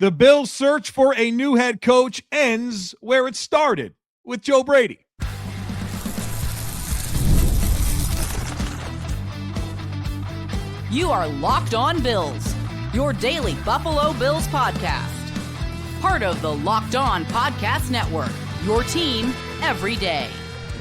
The Bills' search for a new head coach ends where it started, with Joe Brady. You are Locked On Bills, your daily Buffalo Bills podcast. Part of the Locked On Podcast Network, your team every day.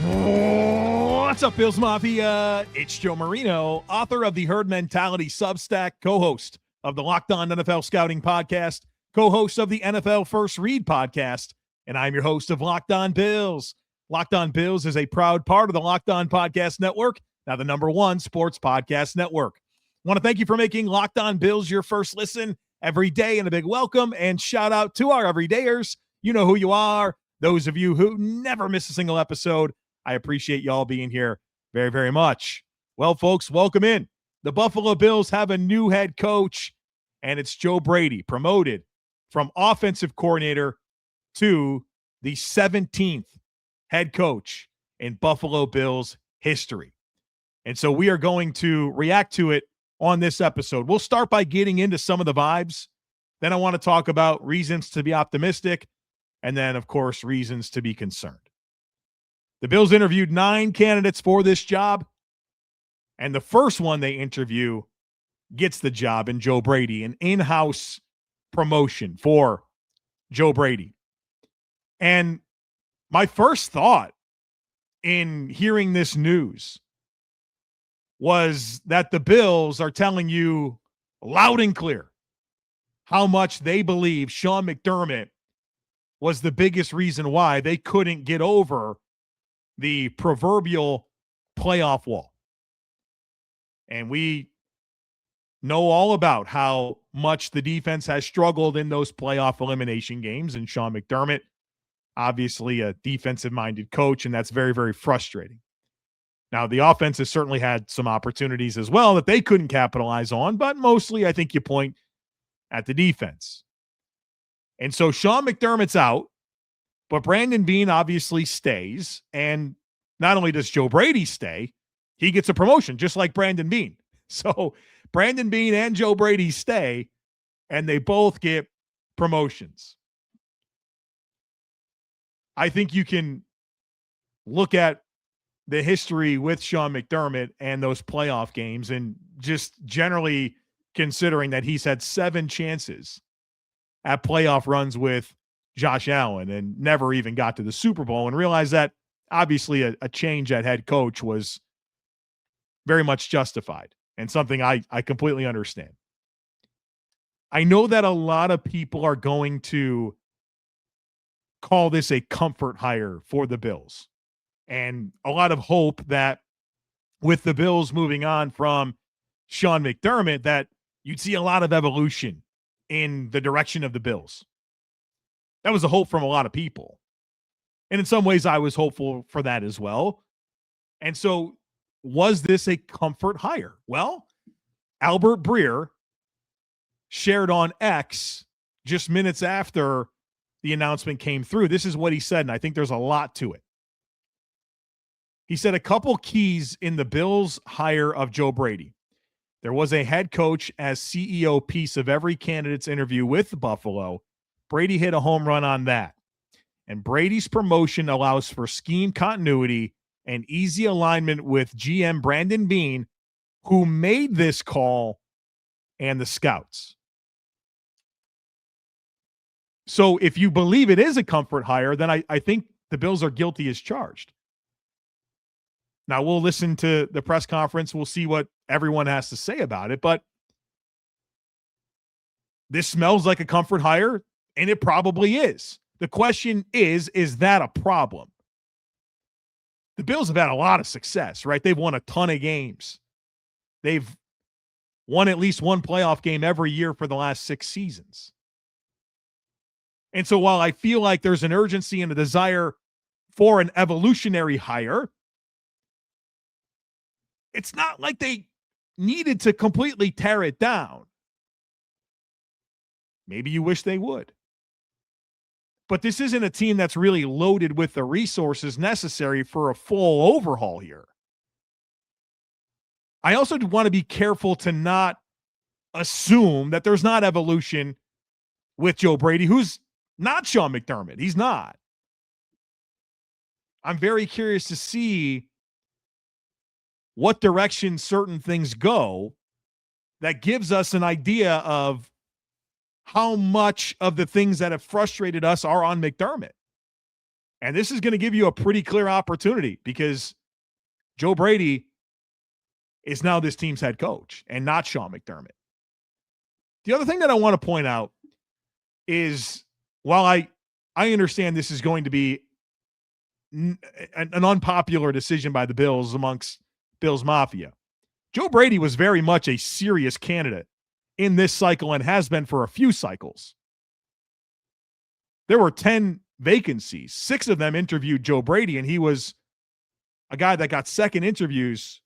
What's up, Bills Mafia? It's Joe Marino, author of the Herd Mentality Substack, co-host of the Locked On NFL Scouting Podcast, co-host of the NFL First Read podcast, and I'm your host of Locked On Bills. Locked On Bills is a proud part of the Locked On Podcast Network, now the #1 sports podcast network. I want to thank you for making Locked On Bills your first listen every day, and a big welcome and shout out to our everydayers. You know who you are. Those of you who never miss a single episode, I appreciate y'all being here very, very much. Well, folks, welcome in. The Buffalo Bills have a new head coach, and it's Joe Brady, promoted from offensive coordinator to the 17th head coach in Buffalo Bills history. And so we are going to react to it on this episode. We'll start by getting into some of the vibes. Then I want to talk about reasons to be optimistic, and then, of course, reasons to be concerned. The Bills interviewed 9 candidates for this job, and the first one they interview gets the job in Joe Brady, an in-house promotion for Joe Brady. And my first thought in hearing this news was that the Bills are telling you loud and clear how much they believe Sean McDermott was the biggest reason why they couldn't get over the proverbial playoff wall. And we know all about how much the defense has struggled in those playoff elimination games, and Sean McDermott, obviously a defensive-minded coach, and that's very, very frustrating. Now, the offense has certainly had some opportunities as well that they couldn't capitalize on, but mostly I think you point at the defense. And so Sean McDermott's out, but Brandon Beane obviously stays, and not only does Joe Brady stay, he gets a promotion just like Brandon Beane. So Brandon Beane and Joe Brady stay, and they both get promotions. I think you can look at the history with Sean McDermott and those playoff games, and just generally considering that he's had 7 chances at playoff runs with Josh Allen and never even got to the Super Bowl, and realize that obviously a change at head coach was very much justified and something I completely understand. I know that a lot of people are going to call this a comfort hire for the Bills, and a lot of hope that with the Bills moving on from Sean McDermott, that you'd see a lot of evolution in the direction of the Bills. That was a hope from a lot of people. And in some ways, I was hopeful for that as well. And so, was this a comfort hire? Well, Albert Breer shared on X just minutes after the announcement came through. This is what he said, and I think there's a lot to it. He said a couple keys in the Bills' hire of Joe Brady. There was a head coach as CEO piece of every candidate's interview with Buffalo. Brady hit a home run on that. And Brady's promotion allows for scheme continuity and easy alignment with GM Brandon Beane, who made this call, and the scouts. So if you believe it is a comfort hire, then I think the Bills are guilty as charged. Now, we'll listen to the press conference. We'll see what everyone has to say about it. But this smells like a comfort hire, and it probably is. The question is that a problem? The Bills have had a lot of success, right? They've won a ton of games. They've won at least one playoff game every year for the last 6 seasons. And so while I feel like there's an urgency and a desire for an evolutionary hire, it's not like they needed to completely tear it down. Maybe you wish they would. But this isn't a team that's really loaded with the resources necessary for a full overhaul here. I also want to be careful to not assume that there's not evolution with Joe Brady, who's not Sean McDermott. He's not. I'm very curious to see what direction certain things go that gives us an idea of how much of the things that have frustrated us are on McDermott. And this is going to give you a pretty clear opportunity because Joe Brady is now this team's head coach and not Sean McDermott. The other thing that I want to point out is while I understand this is going to be an unpopular decision by the Bills amongst Bills Mafia, Joe Brady was very much a serious candidate in this cycle and has been for a few cycles. There were 10 vacancies. 6 of them interviewed Joe Brady, and he was a guy that got second interviews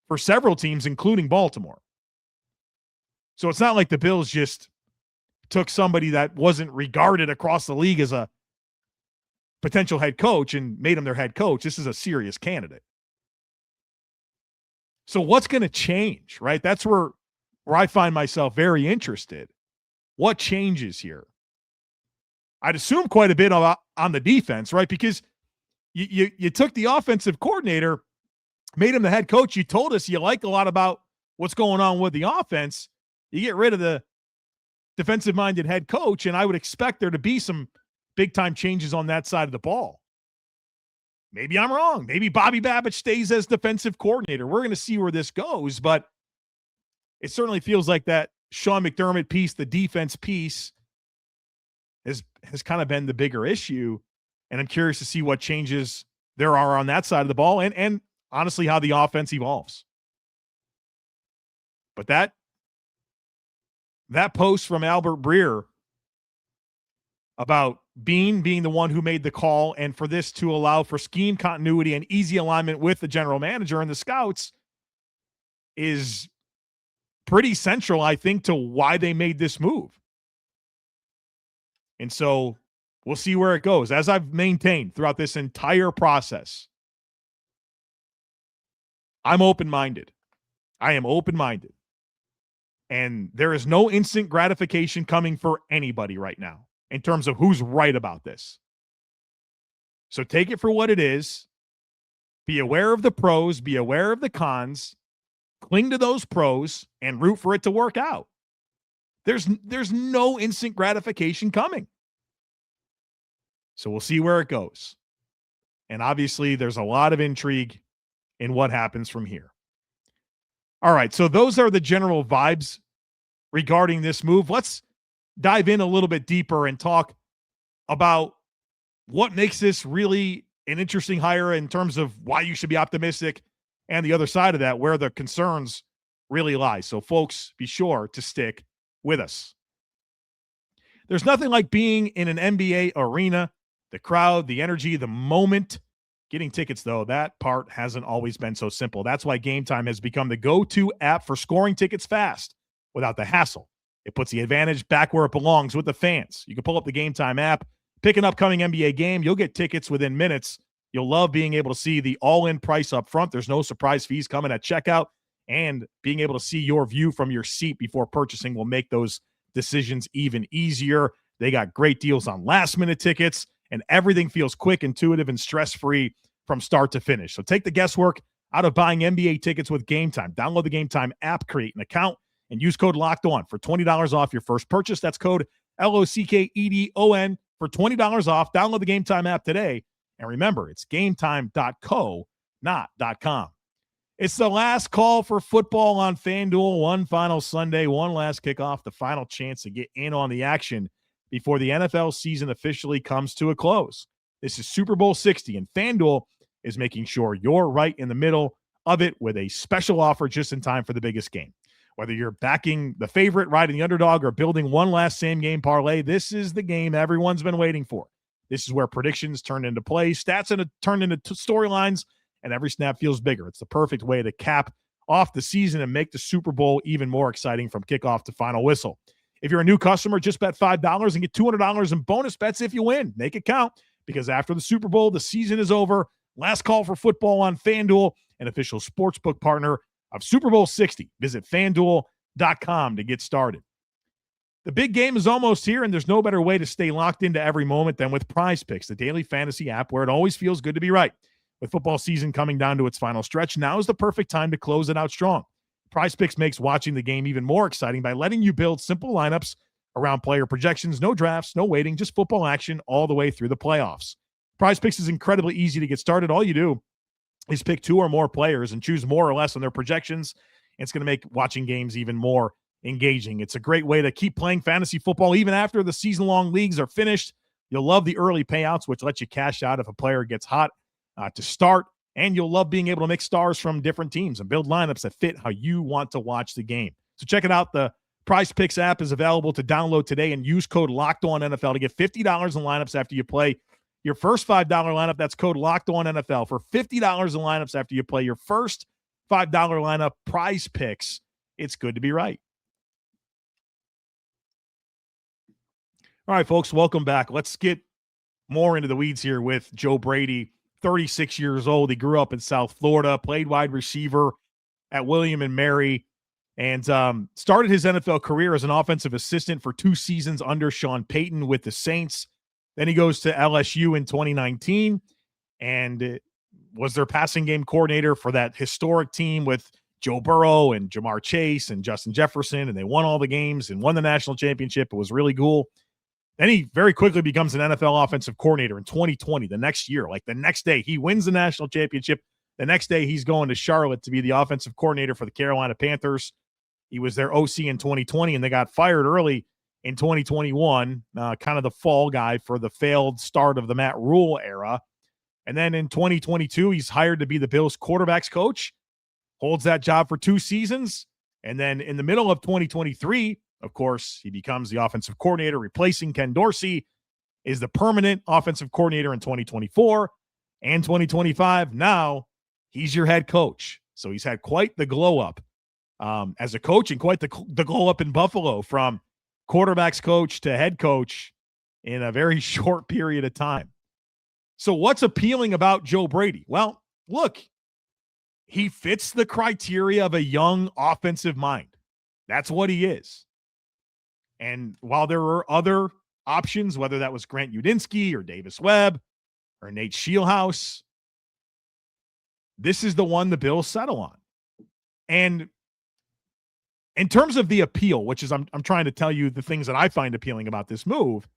for several teams, including Baltimore. So it's not like the Bills just took somebody that wasn't regarded across the league as a potential head coach and made him their head coach. This is a serious candidate. So what's going to change, right? That's where I find myself very interested. What changes here? I'd assume quite a bit on the defense, right? Because you took the offensive coordinator, made him the head coach. You told us you like a lot about what's going on with the offense. You get rid of the defensive-minded head coach, and I would expect there to be some big-time changes on that side of the ball. Maybe I'm wrong. Maybe Bobby Babbitt stays as defensive coordinator. We're going to see where this goes, but it certainly feels like that Sean McDermott piece, the defense piece, has kind of been the bigger issue, and I'm curious to see what changes there are on that side of the ball and honestly how the offense evolves. But that post from Albert Breer about Beane being the one who made the call and for this to allow for scheme continuity and easy alignment with the general manager and the scouts is pretty central, I think, to why they made this move. And so we'll see where it goes. As I've maintained throughout this entire process, I'm open-minded. I am open-minded. And there is no instant gratification coming for anybody right now in terms of who's right about this. So take it for what it is. Be aware of the pros, be aware of the cons, cling to those pros, and root for it to work out. There's no instant gratification coming. So we'll see where it goes. And obviously, there's a lot of intrigue in what happens from here. All right, so those are the general vibes regarding this move. Let's dive in a little bit deeper and talk about what makes this really an interesting hire in terms of why you should be optimistic and the other side of that, where the concerns really lie. So, folks, be sure to stick with us. There's nothing like being in an NBA arena, the crowd, the energy, the moment. Getting tickets, though, that part hasn't always been so simple. That's why Game Time has become the go-to app for scoring tickets fast without the hassle. It puts the advantage back where it belongs with the fans. You can pull up the Game Time app, pick an upcoming NBA game. You'll get tickets within minutes. You'll love being able to see the all-in price up front. There's no surprise fees coming at checkout, and being able to see your view from your seat before purchasing will make those decisions even easier. They got great deals on last-minute tickets, and everything feels quick, intuitive, and stress-free from start to finish. So take the guesswork out of buying NBA tickets with Game Time. Download the Game Time app, create an account, and use code LOCKEDON for $20 off your first purchase. That's code LOCKEDON for $20 off. Download the Game Time app today. And remember, it's gametime.co, not .com. It's the last call for football on FanDuel. One final Sunday, one last kickoff, the final chance to get in on the action before the NFL season officially comes to a close. This is Super Bowl 60, and FanDuel is making sure you're right in the middle of it with a special offer just in time for the biggest game. Whether you're backing the favorite, riding the underdog, or building one last same-game parlay, this is the game everyone's been waiting for. This is where predictions turn into plays, stats turn into storylines, and every snap feels bigger. It's the perfect way to cap off the season and make the Super Bowl even more exciting from kickoff to final whistle. If you're a new customer, just bet $5 and get $200 in bonus bets if you win. Make it count, because after the Super Bowl, the season is over. Last call for football on FanDuel, an official sportsbook partner of Super Bowl 60. Visit FanDuel.com to get started. The big game is almost here, and there's no better way to stay locked into every moment than with Prize Picks, the daily fantasy app where it always feels good to be right. With football season coming down to its final stretch, now is the perfect time to close it out strong. Prize Picks makes watching the game even more exciting by letting you build simple lineups around player projections, no drafts, no waiting, just football action all the way through the playoffs. Prize Picks is incredibly easy to get started. All you do is pick two or more players and choose more or less on their projections. It's going to make watching games even more engaging. It's a great way to keep playing fantasy football even after the season-long leagues are finished. You'll love the early payouts, which let you cash out if a player gets hot to start, and you'll love being able to mix stars from different teams and build lineups that fit how you want to watch the game. So check it out. The Prize Picks app is available to download today, and use code LOCKEDONNFL to get $50 in lineups after you play your first $5 lineup. That's code LOCKEDONNFL for $50 in lineups after you play your first $5 lineup. Prize Picks. It's good to be right. All right, folks, welcome back. Let's get more into the weeds here with Joe Brady, 36 years old. He grew up in South Florida, played wide receiver at William and Mary, and started his NFL career as an offensive assistant for 2 seasons under Sean Payton with the Saints. Then he goes to LSU in 2019 and was their passing game coordinator for that historic team with Joe Burrow and Jamar Chase and Justin Jefferson, and they won all the games and won the national championship. It was really cool. Then he very quickly becomes an NFL offensive coordinator in 2020, the next year. Like the next day, he wins the national championship. The next day, he's going to Charlotte to be the offensive coordinator for the Carolina Panthers. He was their OC in 2020, and they got fired early in 2021, kind of the fall guy for the failed start of the Matt Rule era. And then in 2022, he's hired to be the Bills quarterbacks coach, holds that job for 2 seasons. And then in the middle of 2023, of course, he becomes the offensive coordinator, replacing Ken Dorsey, is the permanent offensive coordinator in 2024 and 2025. Now he's your head coach. So he's had quite the glow up as a coach, and quite the glow up in Buffalo from quarterbacks coach to head coach in a very short period of time. So what's appealing about Joe Brady? Well, look, he fits the criteria of a young offensive mind. That's what he is. And while there were other options, whether that was Grant Udinsky or Davis Webb or Nate Scheelhaus, this is the one the Bills settle on. And in terms of the appeal, which is I'm trying to tell you the things that I find appealing about this move,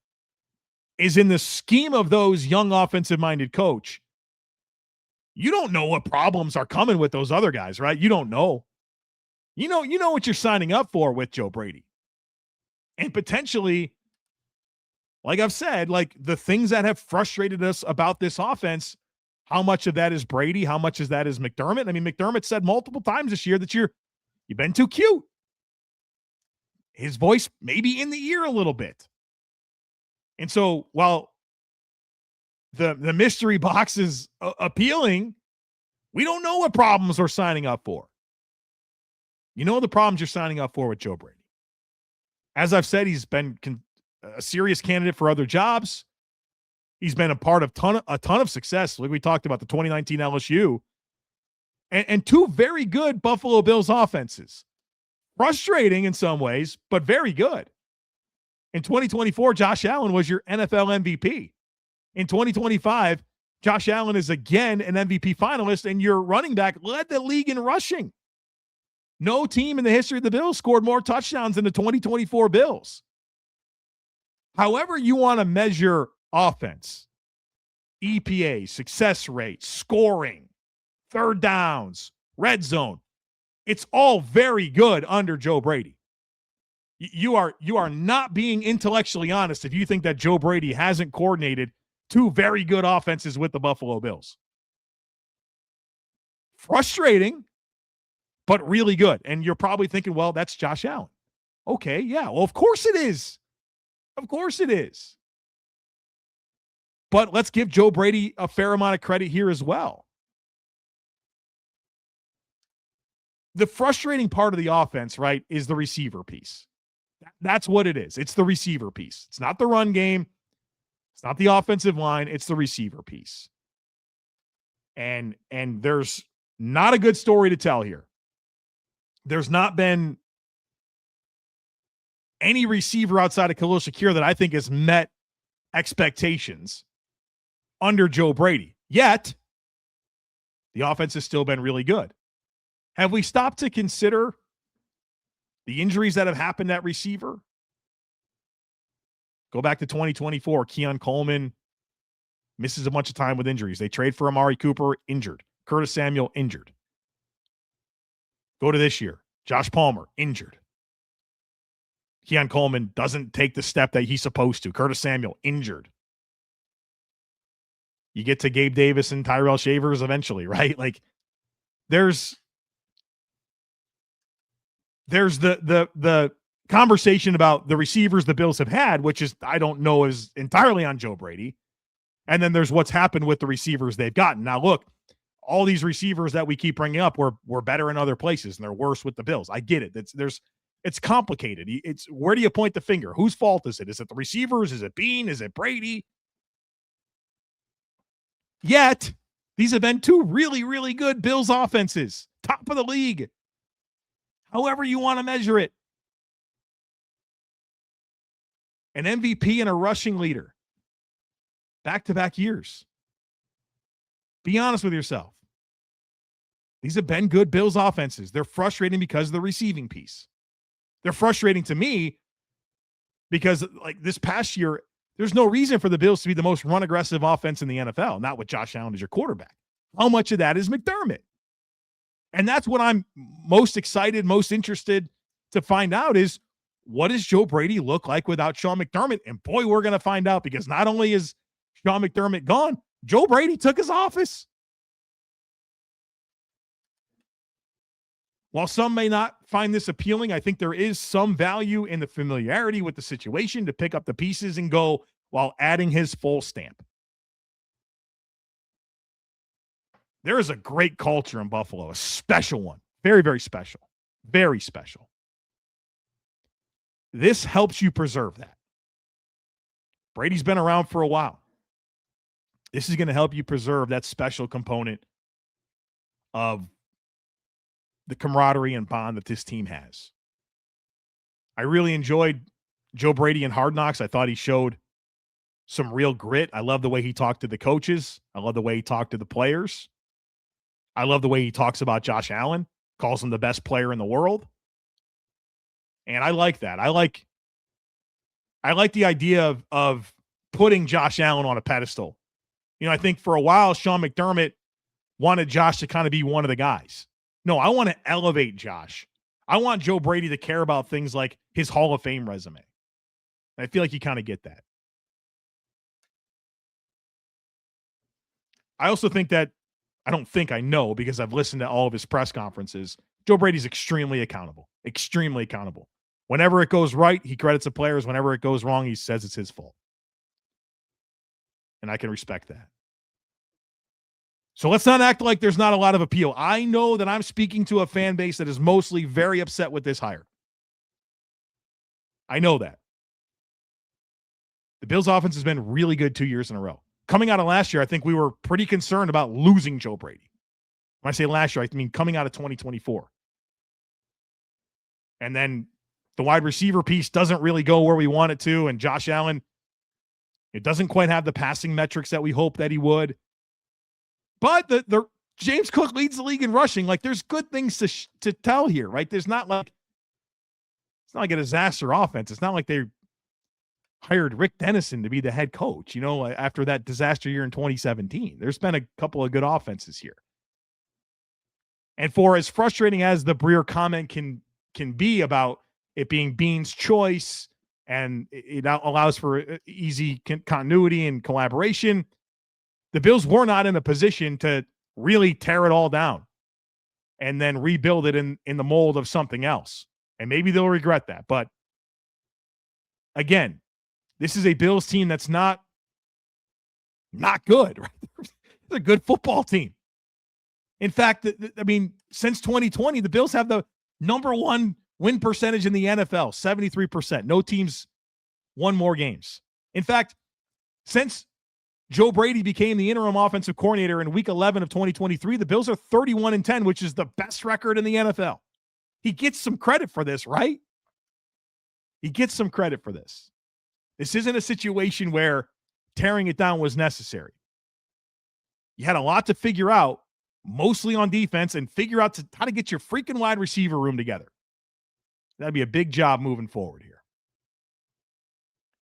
is in the scheme of those young offensive-minded coach, you don't know what problems are coming with those other guys, right? You don't know. You know what you're signing up for with Joe Brady. And potentially, like I've said, like the things that have frustrated us about this offense, how much of that is Brady? How much of that is McDermott? I mean, McDermott said multiple times this year that you've been too cute. His voice may be in the ear a little bit. And so while the mystery box is appealing, we don't know what problems we're signing up for. You know the problems you're signing up for with Joe Brady. As I've said, he's been a serious candidate for other jobs. He's been a part of a ton of success. Like we talked about the 2019 LSU and 2 very good Buffalo Bills offenses. Frustrating in some ways, but very good. In 2024, Josh Allen was your NFL MVP. In 2025, Josh Allen is again an MVP finalist, and your running back led the league in rushing. No team in the history of the Bills scored more touchdowns than the 2024 Bills. However you want to measure offense, EPA, success rate, scoring, third downs, red zone, it's all very good under Joe Brady. You are not being intellectually honest if you think that Joe Brady hasn't coordinated 2 very good offenses with the Buffalo Bills. Frustrating, but really good. And you're probably thinking, well, that's Josh Allen. Okay, yeah. Well, of course it is. Of course it is. But let's give Joe Brady a fair amount of credit here as well. The frustrating part of the offense, right, is the receiver piece. That's what it is. It's the receiver piece. It's not the run game. It's not the offensive line. It's the receiver piece. And there's not a good story to tell here. There's not been any receiver outside of Khalil Shakir that I think has met expectations under Joe Brady. Yet, the offense has still been really good. Have we stopped to consider the injuries that have happened at receiver? Go back to 2024. Keon Coleman misses a bunch of time with injuries. They trade for Amari Cooper, injured. Curtis Samuel, injured. Go to this year. Josh Palmer, injured. Keon Coleman doesn't take the step that he's supposed to. Curtis Samuel, injured. You get to Gabe Davis and Tyrell Shavers eventually, right? Like, there's the conversation about the receivers the Bills have had, which is, I don't know, is entirely on Joe Brady. And then there's what's happened with the receivers they've gotten. Now, look, all these receivers that we keep bringing up were better in other places, and they're worse with the Bills. I get it. It's complicated. It's where do you point the finger? Whose fault is it? Is it the receivers? Is it Beane? Is it Brady? Yet, these have been two really, really good Bills offenses. Top of the league. However you want to measure it. An MVP and a rushing leader. Back-to-back years. Be honest with yourself. These have been good Bills offenses. They're frustrating because of the receiving piece. They're frustrating to me because, like, this past year, there's no reason for the Bills to be the most run-aggressive offense in the NFL, not with Josh Allen as your quarterback. How much of that is McDermott? And that's what I'm most excited, most interested to find out is, what does Joe Brady look like without Sean McDermott? And boy, we're going to find out, because not only is Sean McDermott gone, Joe Brady took his office. While some may not find this appealing, I think there is some value in the familiarity with the situation to pick up the pieces and go while adding his full stamp. There is a great culture in Buffalo, a special one. Very, very special. Very special. This helps you preserve that. Brady's been around for a while. This is going to help you preserve that special component of the camaraderie and bond that this team has. I really enjoyed Joe Brady in Hard Knocks. I thought he showed some real grit. I love the way he talked to the coaches. I love the way he talked to the players. I love the way he talks about Josh Allen, calls him the best player in the world. And I like that. I like the idea of putting Josh Allen on a pedestal. You know, I think for a while, Sean McDermott wanted Josh to kind of be one of the guys. No, I want to elevate Josh. I want Joe Brady to care about things like his Hall of Fame resume. I feel like you kind of get that. I also think that, I know, because I've listened to all of his press conferences, Joe Brady's extremely accountable. Extremely accountable. Whenever it goes right, he credits the players. Whenever it goes wrong, he says it's his fault. And I can respect that. So let's not act like there's not a lot of appeal. I know that I'm speaking to a fan base that is mostly very upset with this hire. I know that. The Bills' offense has been really good 2 years in a row. Coming out of last year, I think we were pretty concerned about losing Joe Brady. When I say last year, I mean coming out of 2024. And then the wide receiver piece doesn't really go where we want it to, and Josh Allen, it doesn't quite have the passing metrics that we hope that he would. But the James Cook leads the league in rushing. Like, there's good things to tell here, right? It's not like a disaster offense. It's not like they hired Rick Dennison to be the head coach, you know, after that disaster year in 2017. There's been a couple of good offenses here. And for as frustrating as the Breer comment can be about it being Beane's choice, and it allows for easy continuity and collaboration, the Bills were not in a position to really tear it all down and then rebuild it in the mold of something else. And maybe they'll regret that. But again, this is a Bills team that's not good, right? It's a good football team. In fact, I mean, since 2020, the Bills have the number one win percentage in the NFL, 73%. No teams won more games. In fact, since Joe Brady became the interim offensive coordinator in week 11 of 2023, the Bills are 31-10, which is the best record in the NFL. He gets some credit for this, right? He gets some credit for this. This isn't a situation where tearing it down was necessary. You had a lot to figure out, mostly on defense, and figure out how to get your freaking wide receiver room together. That'd be a big job moving forward here.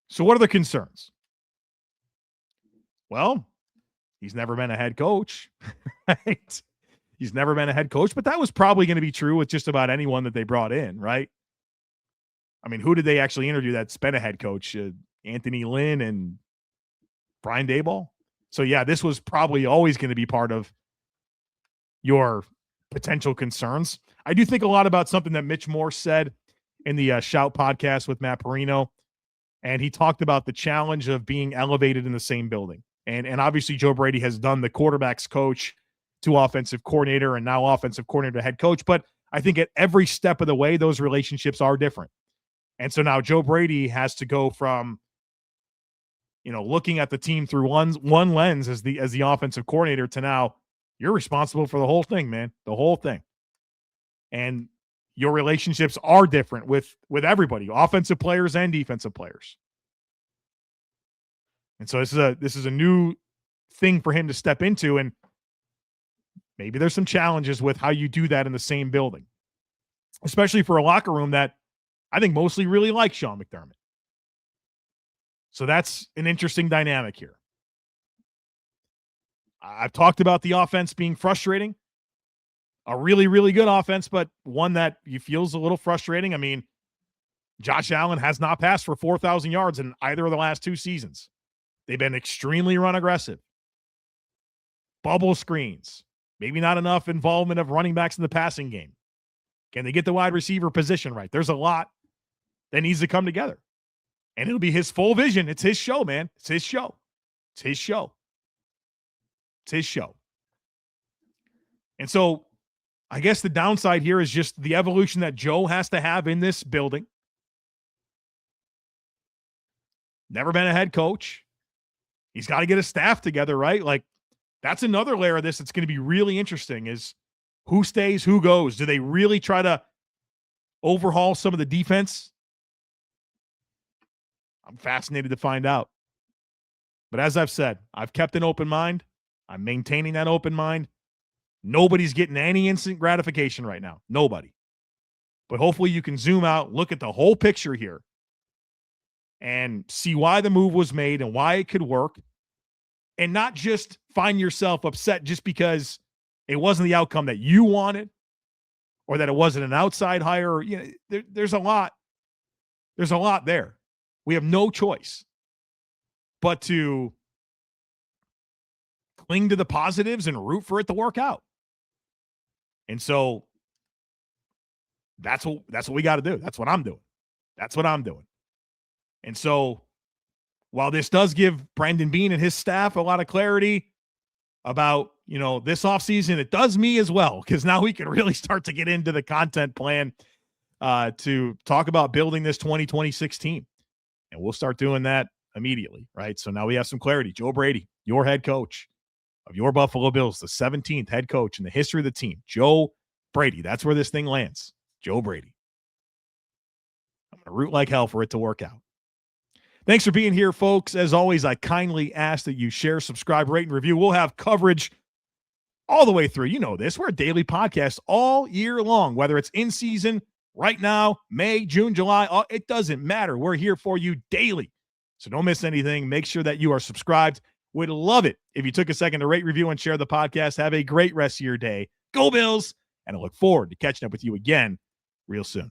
So what are the concerns? Well, he's never been a head coach, right? He's never been a head coach, but that was probably going to be true with just about anyone that they brought in, right? I mean, who did they actually interview that's been a head coach? Anthony Lynn and Brian Daboll? So, yeah, this was probably always going to be part of your potential concerns. I do think a lot about something that Mitch Morse said in the Shout podcast with Matt Marino, and he talked about the challenge of being elevated in the same building. And obviously Joe Brady has done the quarterback's coach to offensive coordinator and now offensive coordinator to head coach. But I think at every step of the way, those relationships are different. And so now Joe Brady has to go from, looking at the team through one lens as the offensive coordinator to now you're responsible for the whole thing, man, the whole thing. And your relationships are different with everybody, offensive players and defensive players. And so this is a new thing for him to step into, and maybe there's some challenges with how you do that in the same building, especially for a locker room that I think mostly really likes Sean McDermott. So that's an interesting dynamic here. I've talked about the offense being frustrating, a really, really good offense, but one that feels a little frustrating. I mean, Josh Allen has not passed for 4,000 yards in either of the last two seasons. They've been extremely run aggressive. Bubble screens. Maybe not enough involvement of running backs in the passing game. Can they get the wide receiver position right? There's a lot that needs to come together. And it'll be his full vision. It's his show, man. It's his show. It's his show. It's his show. And so I guess the downside here is just the evolution that Joe has to have in this building. Never been a head coach. He's got to get a staff together, right? Like, that's another layer of this that's going to be really interesting is who stays, who goes. Do they really try to overhaul some of the defense? I'm fascinated to find out. But as I've said, I've kept an open mind. I'm maintaining that open mind. Nobody's getting any instant gratification right now. Nobody. But hopefully you can zoom out, look at the whole picture here, and see why the move was made and why it could work, and not just find yourself upset just because it wasn't the outcome that you wanted or that it wasn't an outside hire. There's a lot. There's a lot there. We have no choice but to cling to the positives and root for it to work out. And so that's what we got to do. That's what I'm doing. That's what I'm doing. And so while this does give Brandon Beane and his staff a lot of clarity about, this offseason, it does me as well, because now we can really start to get into the content plan to talk about building this 2026 team. And we'll start doing that immediately, right? So now we have some clarity. Joe Brady, your head coach of your Buffalo Bills, the 17th head coach in the history of the team. Joe Brady. That's where this thing lands. Joe Brady. I'm going to root like hell for it to work out. Thanks for being here, folks. As always, I kindly ask that you share, subscribe, rate, and review. We'll have coverage all the way through. You know this. We're a daily podcast all year long, whether it's in season, right now, May, June, July. It doesn't matter. We're here for you daily. So don't miss anything. Make sure that you are subscribed. Would love it if you took a second to rate, review, and share the podcast. Have a great rest of your day. Go Bills. And I look forward to catching up with you again real soon.